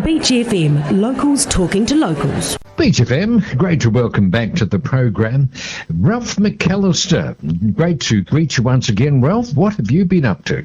Beach FM, locals talking to locals. Beach FM, great to welcome back to the program Ralph McAlister. Great to greet you once again, Ralph. What have you been up to?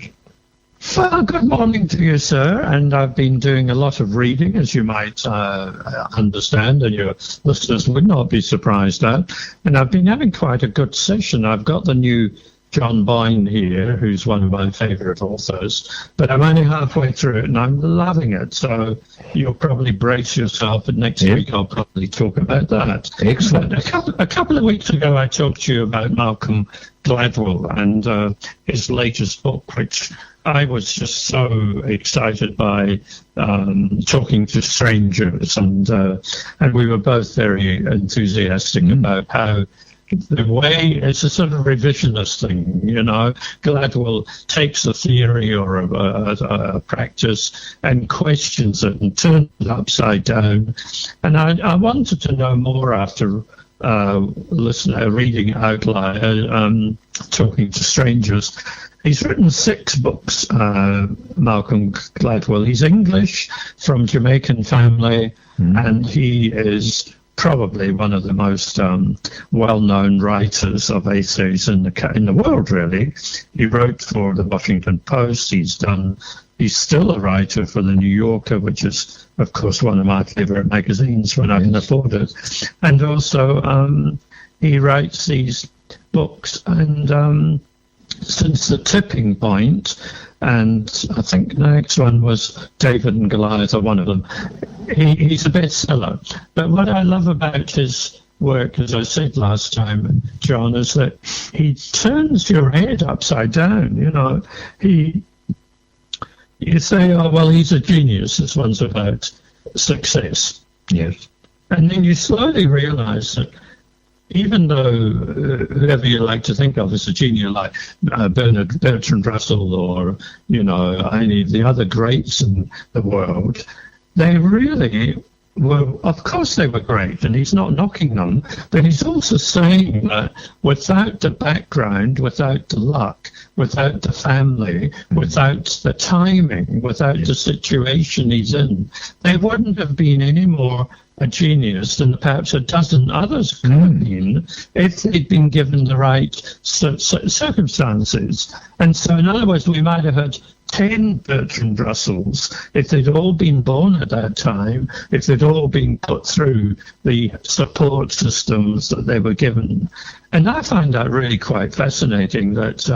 Well, good morning to you, sir. And I've been doing a lot of reading, as you might understand, and your listeners would not be surprised at. And I've been having quite a good session. I've got the new John Boyne here, who's one of my favourite authors, but I'm only halfway through it and I'm loving it. So you'll probably brace yourself, and next week I'll probably talk about that. Excellent. A couple of weeks ago I talked to you about Malcolm Gladwell and his latest book, which I was just so excited by, talking to strangers, and we were both very enthusiastic about how the way it's a sort of revisionist thing, you know. Gladwell takes a theory or a practice and questions it and turns it upside down. And I wanted to know more after reading out loud, talking to strangers. He's written 6 books, Malcolm Gladwell. He's English, from Jamaican family, and he is probably one of the most well-known writers of essays in the world, really. He wrote for the Washington Post. He's still a writer for the New Yorker, which is, of course, one of my favorite magazines when I can afford it. And also, he writes these books, and since The Tipping Point, and I think the next one was David and Goliath, or one of them. He's a bestseller. But what I love about his work, as I said last time, John, is that he turns your head upside down. You know, you say, oh, well, he's a genius. This one's about success. Yes. And then you slowly realize that even though whoever you like to think of as a genius, like Bertrand Russell or, you know, any of the other greats in the world, they really were, of course they were great, and he's not knocking them, but he's also saying that without the background, without the luck, without the family, without the timing, without the situation he's in, they wouldn't have been any more a genius than perhaps a dozen others could have been if they'd been given the right circumstances. And so, in other words, we might have had 10 Bertrand Russells if they'd all been born at that time, if they'd all been put through the support systems that they were given. And I find that really quite fascinating, that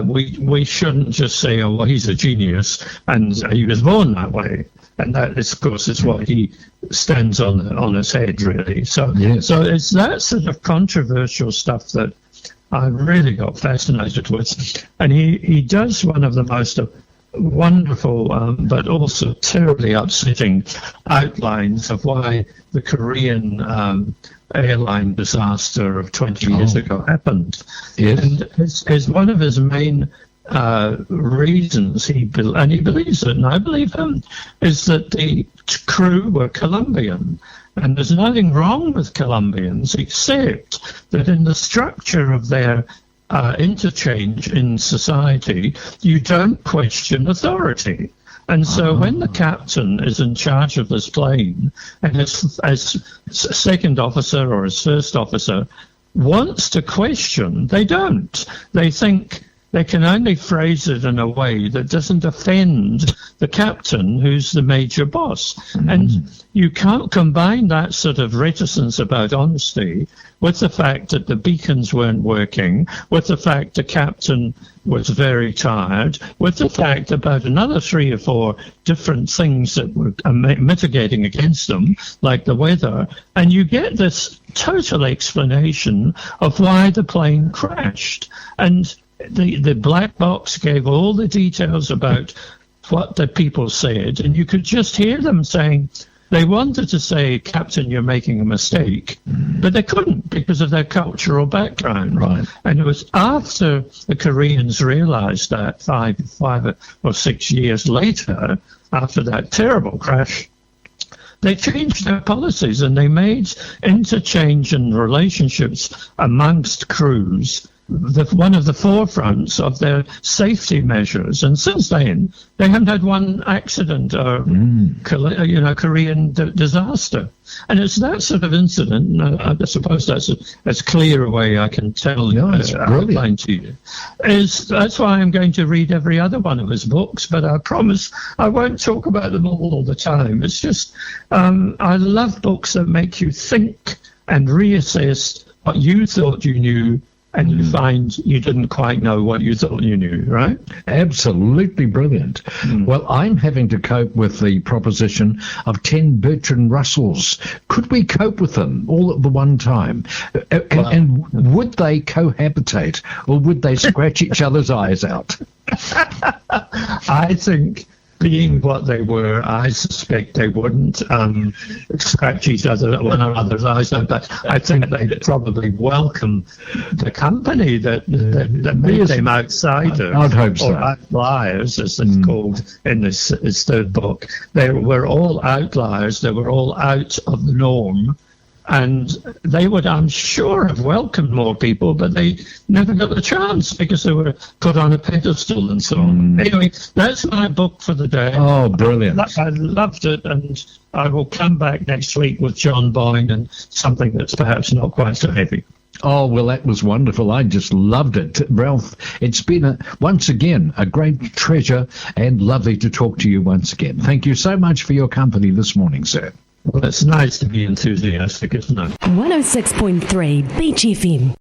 we shouldn't just say, oh, well, he's a genius and he was born that way. And that, of course, is what he stands on his head, really. So, So it's that sort of controversial stuff that I really got fascinated with. And he does one of the most wonderful, but also terribly upsetting outlines of why the Korean airline disaster of 20 years ago happened. Yes. And it's one of his main reasons, and he believes it, and I believe him, is that the crew were Colombian. And there's nothing wrong with Colombians, except that in the structure of their interchange in society, you don't question authority. And so when the captain is in charge of this plane, and his second officer or his first officer wants to question, they don't. They think they can only phrase it in a way that doesn't offend the captain, who's the major boss. And you can't combine that sort of reticence about honesty with the fact that the beacons weren't working, with the fact the captain was very tired, with the fact about another 3 or 4 different things that were mitigating against them, like the weather. And you get this total explanation of why the plane crashed. And the black box gave all the details about what the people said, and you could just hear them saying, they wanted to say, Captain, you're making a mistake, but they couldn't because of their cultural background. Right. And it was after the Koreans realized that 5 or 6 years later, after that terrible crash, they changed their policies and they made interchange and relationships amongst crews one of the forefronts of their safety measures, and since then they haven't had one accident or Korean disaster. And it's that sort of incident. I suppose that's as clear a way I can tell outline to you. That's why I'm going to read every other one of his books, but I promise I won't talk about them all the time. It's just I love books that make you think and reassess what you thought you knew, and you find you didn't quite know what you thought you knew, right? Absolutely brilliant. Well, I'm having to cope with the proposition of 10 Bertrand Russells. Could we cope with them all at the one time? And would they cohabitate, or would they scratch each other's eyes out? I think, being what they were, I suspect they wouldn't scratch each other one another's eyes out. But I think they'd probably welcome the company that made them outsiders. I'd hope so. Or outliers, as it's called in his third book. They were all outliers. They were all out of the norm. And they would, I'm sure, have welcomed more people, but they never got the chance because they were put on a pedestal and so on. Anyway, that's my book for the day. Oh, brilliant. I loved it, and I will come back next week with John Boyne and something that's perhaps not quite so heavy. Oh, well, that was wonderful. I just loved it. Ralph, it's been, once again, a great treasure and lovely to talk to you once again. Thank you so much for your company this morning, sir. Well, it's nice to be enthusiastic, isn't it? 106.3 Beach FM.